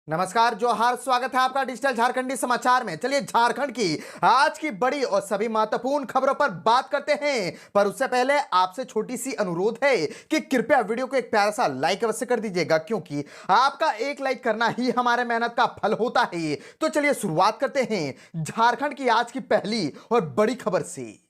नमस्कार, जोहार, स्वागत है आपका डिजिटल झारखंडी समाचार में। चलिए झारखंड की आज की बड़ी और सभी महत्वपूर्ण खबरों पर बात करते हैं, पर उससे पहले आपसे छोटी सी अनुरोध है कि कृपया वीडियो को एक प्यारा सा लाइक अवश्य कर दीजिएगा, क्योंकि आपका एक लाइक करना ही हमारे मेहनत का फल होता है। तो चलिए शुरुआत करते हैं झारखंड की आज की पहली और बड़ी खबर से।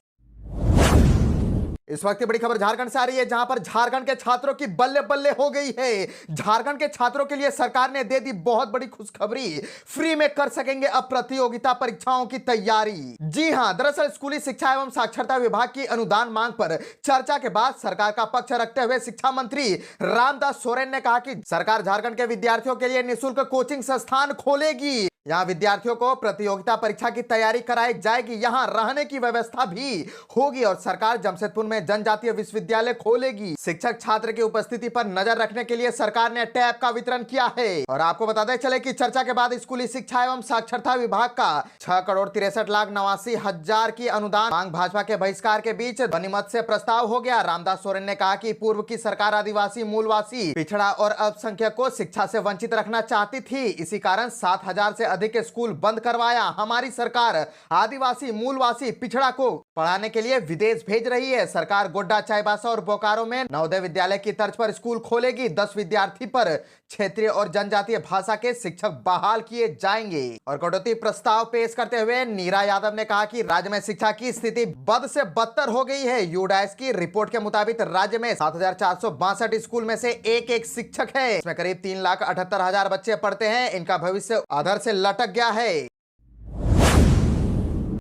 इस वक्त की बड़ी खबर झारखंड से आ रही है, जहां पर झारखंड के छात्रों की बल्ले बल्ले हो गई है। झारखंड के छात्रों के लिए सरकार ने दे दी बहुत बड़ी खुशखबरी। फ्री में कर सकेंगे अब प्रतियोगिता परीक्षाओं की तैयारी। जी हां, दरअसल स्कूली शिक्षा एवं साक्षरता विभाग की अनुदान मांग पर चर्चा के बाद सरकार का पक्ष रखते हुए शिक्षा मंत्री रामदास सोरेन ने कहा कि सरकार झारखंड के विद्यार्थियों के लिए निःशुल्क कोचिंग संस्थान खोलेगी। यहाँ विद्यार्थियों को प्रतियोगिता परीक्षा की तैयारी कराई जाएगी, यहाँ रहने की व्यवस्था भी होगी और सरकार जमशेदपुर में जनजातीय विश्वविद्यालय खोलेगी। शिक्षक छात्र की उपस्थिति पर नजर रखने के लिए सरकार ने टैब का वितरण किया है। और आपको बताते चले कि चर्चा के बाद स्कूली शिक्षा एवं साक्षरता विभाग का 6,63,89,000 की अनुदान मांग भाजपा के बहिष्कार के बीच ध्वनिमत से प्रस्ताव हो गया। रामदास सोरेन ने कहा कि पूर्व की सरकार आदिवासी, मूलवासी, पिछड़ा और अल्पसंख्यक को शिक्षा से वंचित रखना चाहती थी। इसी कारण 7,000 से अधिक स्कूल बंद करवाया। हमारी सरकार आदिवासी, मूलवासी, पिछड़ा को पढ़ाने के लिए विदेश भेज रही है। सरकार गोड्डा, चाईबासा और बोकारो में नवोदय विद्यालय की तर्ज पर स्कूल खोलेगी। 10 विद्यार्थी पर क्षेत्रीय और जनजातीय भाषा के शिक्षक बहाल किए जाएंगे। और कटौती प्रस्ताव पेश करते हुए नीरा यादव ने कहा कि राज्य में शिक्षा की स्थिति बद से बदतर हो गई है। यूडाइस की रिपोर्ट के मुताबिक राज्य में 7,462 स्कूल में से एक शिक्षक है। इसमें करीब 3,78,000 बच्चे पढ़ते हैं। इनका भविष्य अधर से लटक गया है।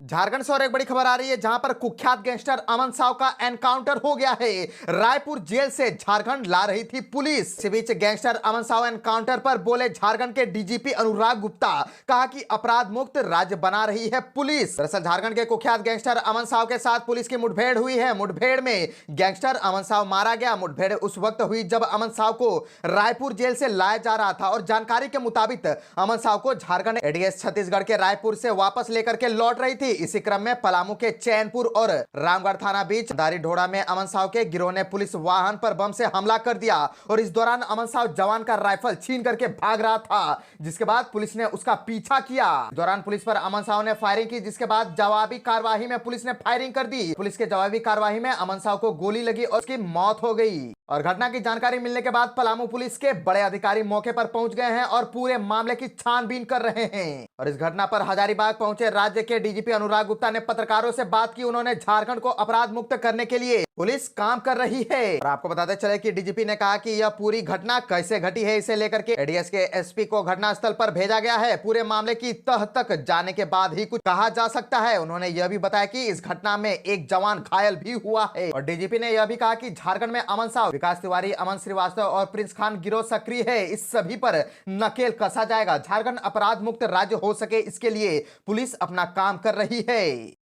झारखंड से और एक बड़ी खबर आ रही है, जहां पर कुख्यात गैंगस्टर अमन साव का एनकाउंटर हो गया है। रायपुर जेल से झारखंड ला रही थी पुलिस। इसी बीच गैंगस्टर अमन साव एनकाउंटर पर बोले झारखंड के डीजीपी अनुराग गुप्ता। कहा कि अपराध मुक्त राज्य बना रही है पुलिस। दरअसल झारखंड के कुख्यात गैंगस्टर अमन साव के साथ पुलिस की मुठभेड़ हुई है। मुठभेड़ में गैंगस्टर अमन साव मारा गया। मुठभेड़ उस वक्त हुई जब अमन साव को रायपुर जेल से लाया जा रहा था और जानकारी के मुताबिक अमन साव को झारखंड एडीएस छत्तीसगढ़ के रायपुर से वापस लेकर के लौट रही थी। इसी क्रम में पलामू के चैनपुर और रामगढ़ थाना बीच दारी ढोड़ा में अमन साव के गिरोह ने पुलिस वाहन पर बम से हमला कर दिया और इस दौरान अमन साव जवान का राइफल छीन करके भाग रहा था, जिसके बाद पुलिस ने उसका पीछा किया। इस दौरान पुलिस पर अमन साव ने फायरिंग की, जिसके बाद जवाबी कार्रवाई में पुलिस ने फायरिंग कर दी। पुलिस के जवाबी कार्रवाई में अमन साव को गोली लगी और उसकी मौत हो गई। और घटना की जानकारी मिलने के बाद पलामू पुलिस के बड़े अधिकारी मौके पर पहुंच गए हैं और पूरे मामले की छानबीन कर रहे हैं। और इस घटना पर हजारीबाग पहुंचे राज्य के डीजीपी अनुराग गुप्ता ने पत्रकारों से बात की। उन्होंने झारखंड को अपराध मुक्त करने के लिए पुलिस काम कर रही है। और आपको बताते चले कि डीजीपी ने कहा कि यह पूरी घटना कैसे घटी है, इसे लेकर के एडीएस के एसपी को घटनास्थल पर भेजा गया है। पूरे मामले की तह तक जाने के बाद ही कुछ कहा जा सकता है। उन्होंने यह भी बताया कि इस घटना में एक जवान घायल भी हुआ है। और डीजीपी ने यह भी कहा कि झारखंड में अमन साव, विकास तिवारी, अमन श्रीवास्तव और प्रिंस खान गिरोह सक्रिय है। इस सभी पर नकेल कसा जाएगा। झारखंड अपराध मुक्त राज्य हो सके, इसके लिए पुलिस अपना काम कर रही है।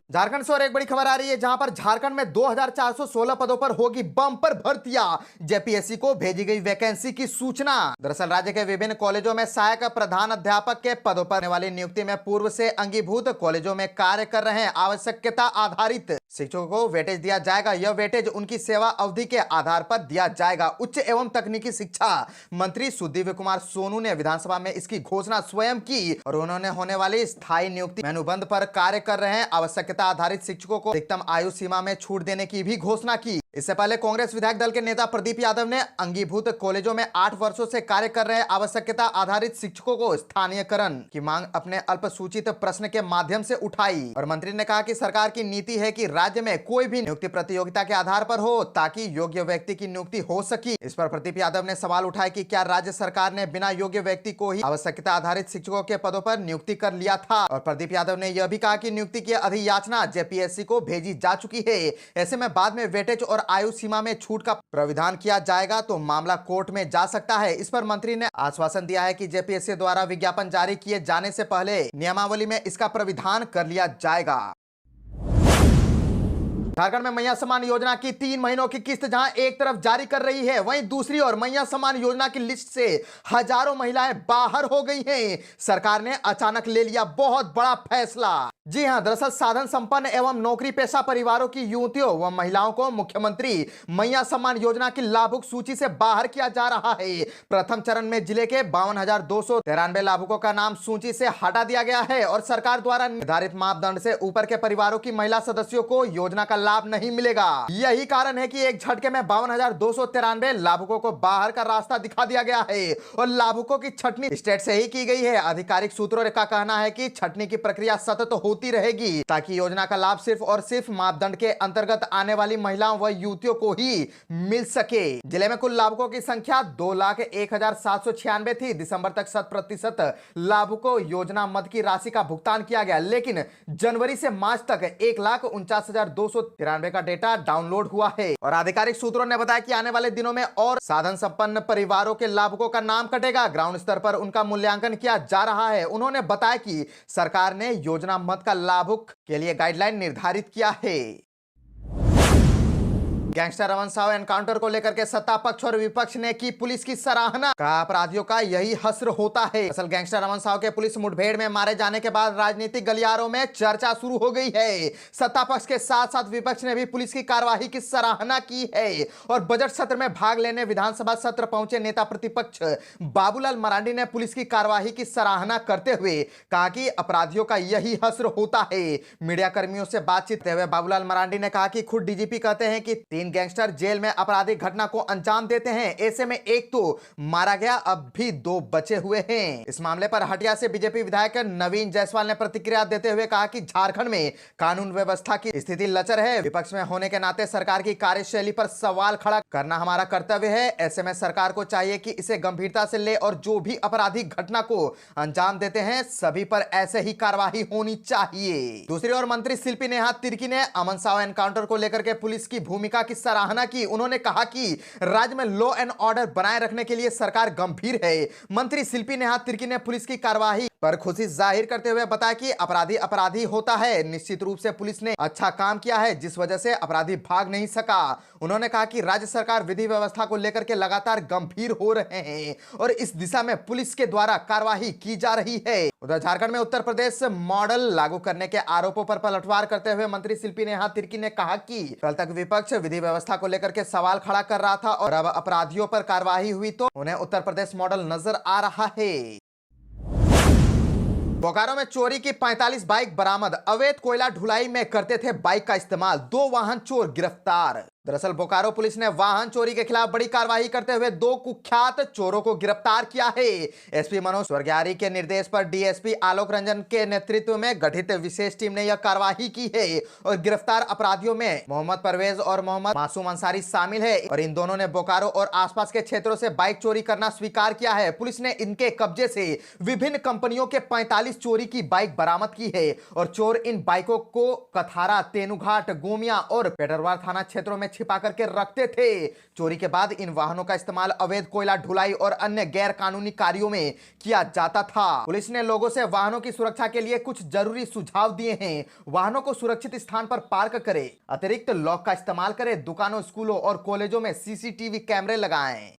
झारखंड से और एक बड़ी खबर आ रही है, जहां पर झारखंड में 2,416 पदों पर होगी बम्पर भर्तियां। जेपीएससी को भेजी गई वैकेंसी की सूचना। दरअसल राज्य के विभिन्न कॉलेजों में सहायक प्रधान अध्यापक के पदों पर होने वाली नियुक्ति में पूर्व से अंगीभूत कॉलेजों में कार्य कर रहे हैं आवश्यकता आधारित शिक्षकों को वेटेज दिया जाएगा। यह वेटेज उनकी सेवा अवधि के आधार पर दिया जाएगा। उच्च एवं तकनीकी शिक्षा मंत्री सुदीव्य कुमार सोनू ने विधानसभा में इसकी घोषणा स्वयं की और उन्होंने होने वाली स्थायी नियुक्ति में अनुबंध पर कार्य कर रहे हैं आवश्यकता आधारित शिक्षकों को अधिकतम आयु सीमा में छूट देने की भी घोषणा की। इससे पहले कांग्रेस विधायक दल के नेता प्रदीप यादव ने अंगीभूत कॉलेजों में 8 वर्षों से कार्य कर रहे आवश्यकता आधारित शिक्षकों को स्थानीयकरण की मांग अपने अल्पसूचित प्रश्न के माध्यम से उठाई। और मंत्री ने कहा कि सरकार की नीति है कि राज्य में कोई भी नियुक्ति प्रतियोगिता के आधार पर हो, ताकि योग्य व्यक्ति की नियुक्ति हो सके। इस पर प्रदीप यादव ने सवाल उठाया कि क्या राज्य सरकार ने बिना योग्य व्यक्ति को ही आवश्यकता आधारित शिक्षकों के पदों पर नियुक्ति कर लिया था। और प्रदीप यादव ने यह भी कहा कि नियुक्ति की अधियाचना जेपीएससी को भेजी जा चुकी है। ऐसे में बाद में वेटेज और आयु सीमा में छूट का प्रावधान किया जाएगा तो मामला कोर्ट में जा सकता है। इस पर मंत्री ने आश्वासन दिया है कि जेपीएससी द्वारा विज्ञापन जारी किए जाने से पहले नियमावली में इसका प्रावधान कर लिया जाएगा। झारखंड में मैया सम्मान योजना की 3 महीनों की किस्त जहां एक तरफ जारी कर रही है, वहीं दूसरी ओर मैया सम्मान योजना की लिस्ट से हजारों महिलाएं बाहर हो गई हैं। सरकार ने अचानक ले लिया बहुत बड़ा फैसला। जी हां, दरअसल साधन संपन्न एवं नौकरी पेशा परिवारों की युवतियों व महिलाओं को मुख्यमंत्री मैया सम्मान योजना की लाभुक सूची से बाहर किया जा रहा है। प्रथम चरण में जिले के 52,293 लाभुकों का नाम सूची से हटा दिया गया है और सरकार द्वारा निर्धारित मापदंड से ऊपर के परिवारों की महिला सदस्यों को योजना का लाभ नहीं मिलेगा। यही कारण है कि एक झटके में 52,293 लाभुकों को बाहर का रास्ता दिखा दिया गया है और लाभुकों की छटनी स्टेट से ही की गई है। आधिकारिक सूत्रों का कहना है कि छटनी की प्रक्रिया सतत होती रहेगी ताकि योजना का लाभ सिर्फ और सिर्फ मापदंड के अंतर्गत आने वाली महिलाओं व युवतियों को ही मिल सके। जिले में कुल लाभुकों की संख्या 2,01,796 थी। दिसंबर तक 100% लाभुकों योजना मद की राशि का भुगतान किया गया, लेकिन जनवरी से मार्च तक 1,49,293 का डेटा डाउनलोड हुआ है और आधिकारिक सूत्रों ने बताया कि आने वाले दिनों में और साधन संपन्न परिवारों के लाभुकों का नाम कटेगा। ग्राउंड स्तर पर उनका मूल्यांकन किया जा रहा है। उन्होंने बताया कि सरकार ने योजना मद का लाभुक के लिए गाइडलाइन निर्धारित किया है। गैंगस्टर अमन साव एनकाउंटर को लेकर के सत्ता पक्ष और विपक्ष ने की पुलिस की सराहना। कहा अपराधियों का यही हश्र होता है। असल गैंगस्टर अमन साव के पुलिस मुठभेड़ में मारे जाने के बाद राजनीतिक गलियारों में चर्चा शुरू हो गई है। सत्ता पक्ष के साथ साथ विपक्ष ने भी पुलिस की कार्रवाई की सराहना की है और बजट सत्र में भाग लेने विधानसभा सत्र पहुंचे नेता प्रतिपक्ष बाबूलाल मरांडी ने पुलिस की कार्रवाई की सराहना करते हुए कहा कि अपराधियों का यही हश्र होता है। मीडिया कर्मियों से बातचीत करते हुए बाबूलाल मरांडी ने कहा कि खुद डीजीपी कहते हैं कि 3 गैंगस्टर जेल में आपराधिक घटना को अंजाम देते हैं। ऐसे में एक तो मारा गया, अब भी 2 बचे हुए हैं। इस मामले पर हटिया से बीजेपी विधायक नवीन जायसवाल ने प्रतिक्रिया देते हुए कहा कि झारखंड में कानून व्यवस्था की स्थिति लचर है। विपक्ष में होने के नाते सरकार की कार्यशैली पर सवाल खड़ा करना हमारा कर्तव्य है। ऐसे में सरकार को चाहिए कि इसे गंभीरता से ले और जो भी आपराधिक घटना को अंजाम देते हैं सभी पर ऐसे ही कार्रवाई होनी चाहिए। दूसरी ओर मंत्री शिल्पी नेहा तिर्की ने अमन साव एनकाउंटर को लेकर के पुलिस की भूमिका की सराहना की। उन्होंने कहा कि राज्य में लॉ एंड ऑर्डर बनाए रखने के लिए सरकार गंभीर है। मंत्री शिल्पी नेहा तिर्की ने पुलिस की कार्रवाई पर खुशी जाहिर करते हुए बताया कि अपराधी होता है। निश्चित रूप से पुलिस ने अच्छा काम किया है जिस वजह से अपराधी भाग नहीं सका। उन्होंने कहा कि राज्य सरकार विधि व्यवस्था को लेकर के लगातार गंभीर हो रहे हैं और इस दिशा में पुलिस के द्वारा कार्रवाई की जा रही है। उधर झारखंड में उत्तर प्रदेश मॉडल लागू करने के आरोपों पर पलटवार करते हुए मंत्री शिल्पी नेहा तिर्की ने कहा कि कल तक विपक्ष विधि व्यवस्था को लेकर के सवाल खड़ा कर रहा था और अब अपराधियों पर कार्रवाई हुई तो उन्हें उत्तर प्रदेश मॉडल नजर आ रहा है। बोकारो में चोरी की 45 बाइक बरामद। अवैध कोयला ढुलाई में करते थे बाइक का इस्तेमाल। 2 वाहन चोर गिरफ्तार। दरअसल बोकारो पुलिस ने वाहन चोरी के खिलाफ बड़ी कार्रवाई करते हुए 2 कुख्यात चोरों को गिरफ्तार किया है। एसपी मनोज स्वर्ग्यारी के निर्देश पर डीएसपी आलोक रंजन के नेतृत्व में गठित विशेष टीम ने यह कार्रवाई की है और गिरफ्तार अपराधियों में मोहम्मद परवेज और मोहम्मद मासूम अंसारी शामिल है और इन दोनों ने बोकारो और आसपास के क्षेत्रों से बाइक चोरी करना स्वीकार किया है। पुलिस ने इनके कब्जे से विभिन्न कंपनियों के 45 चोरी की बाइक बरामद की है और चोर इन बाइकों को कथारा, तेनुघाट, गोमिया और पेटरवार थाना क्षेत्रों में छिपा करके रखते थे। चोरी के बाद इन वाहनों का इस्तेमाल अवैध कोयला ढुलाई और अन्य गैर कानूनी कार्यों में किया जाता था। पुलिस ने लोगों से वाहनों की सुरक्षा के लिए कुछ जरूरी सुझाव दिए हैं। वाहनों को सुरक्षित स्थान पर पार्क करें, अतिरिक्त लॉक का इस्तेमाल करें, दुकानों, स्कूलों और कॉलेजों में सीसीटीवी कैमरे लगाएं।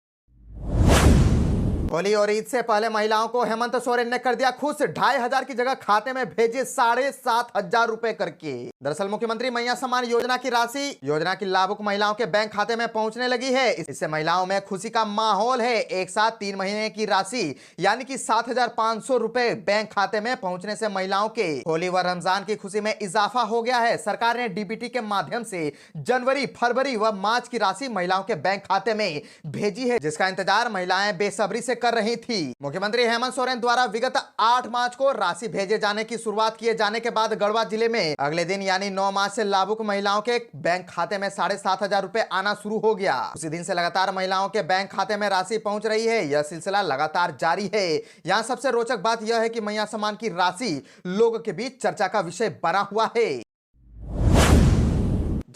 होली और ईद से पहले महिलाओं को हेमंत सोरेन ने कर दिया खुश। 2,500 की जगह खाते में भेजे 7,500 रुपए करके। दरअसल मुख्यमंत्री मैया सम्मान योजना की राशि योजना की लाभुक महिलाओं के बैंक खाते में पहुंचने लगी है। इससे महिलाओं में खुशी का माहौल है। एक साथ 3 महीने की राशि यानी कि 7,500 रुपए बैंक खाते में पहुंचने से महिलाओं के होली व रमजान की खुशी में इजाफा हो गया है। सरकार ने डीबीटी के माध्यम से जनवरी, फरवरी व मार्च की राशि महिलाओं के बैंक खाते में भेजी है, जिसका इंतजार महिलाएं बेसब्री से कर रही थी। मुख्यमंत्री हेमंत सोरेन द्वारा विगत 8 मार्च को राशि भेजे जाने की शुरुआत किए जाने के बाद गढ़वा जिले में अगले दिन यानी 9 मार्च से लाभुक महिलाओं के बैंक खाते में 7,500 रुपए आना शुरू हो गया। उसी दिन से लगातार महिलाओं के बैंक खाते में राशि पहुंच रही है। यह सिलसिला लगातार जारी है। यहाँ सबसे रोचक बात यह है कि मैया सम्मान की राशि लोगों के बीच चर्चा का विषय बना हुआ है।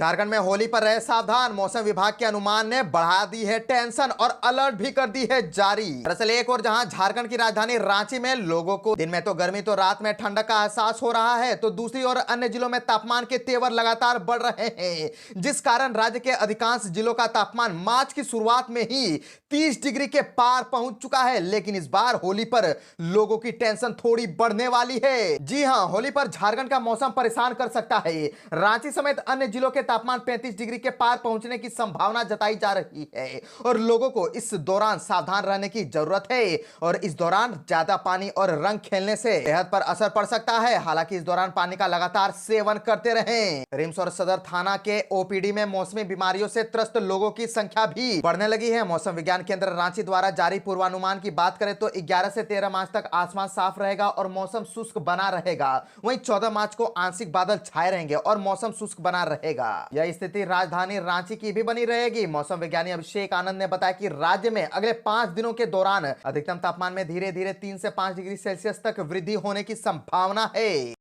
झारखंड में होली पर रहे सावधान, मौसम विभाग के अनुमान ने बढ़ा दी है टेंशन और अलर्ट भी कर दी है जारी। दरअसल एक और जहां झारखंड की राजधानी रांची में लोगों को दिन में तो गर्मी तो रात में ठंडक का एहसास हो रहा है, तो दूसरी ओर अन्य जिलों में तापमान के तेवर लगातार बढ़ रहे हैं, जिस कारण राज्य के अधिकांश जिलों का तापमान मार्च की शुरुआत में ही 30 डिग्री के पार पहुंच चुका है। लेकिन इस बार होली पर लोगों की टेंशन थोड़ी बढ़ने वाली है। जी हां, होली पर झारखंड का मौसम परेशान कर सकता है। रांची समेत अन्य जिलों के तापमान 35 डिग्री के पार पहुंचने की संभावना जताई जा रही है और लोगों को इस दौरान सावधान रहने की जरूरत है। और इस दौरान ज्यादा पानी और रंग खेलने से सेहत पर असर पड़ सकता है। हालांकि इस दौरान पानी का लगातार सेवन करते रहें। रिम्स और सदर थाना के ओपीडी में मौसमी बीमारियों से त्रस्त लोगों की संख्या भी बढ़ने लगी है। मौसम विज्ञान केंद्र रांची द्वारा जारी पूर्वानुमान की बात करें तो 11 से 13 मार्च तक आसमान साफ रहेगा और मौसम शुष्क बना रहेगा। वहीं 14 मार्च को आंशिक बादल छाए रहेंगे और मौसम शुष्क बना रहेगा। यह स्थिति राजधानी रांची की भी बनी रहेगी। मौसम विज्ञानी अभिषेक आनंद ने बताया कि राज्य में अगले 5 दिनों के दौरान अधिकतम तापमान में धीरे धीरे 3 से 5 डिग्री सेल्सियस तक वृद्धि होने की संभावना है।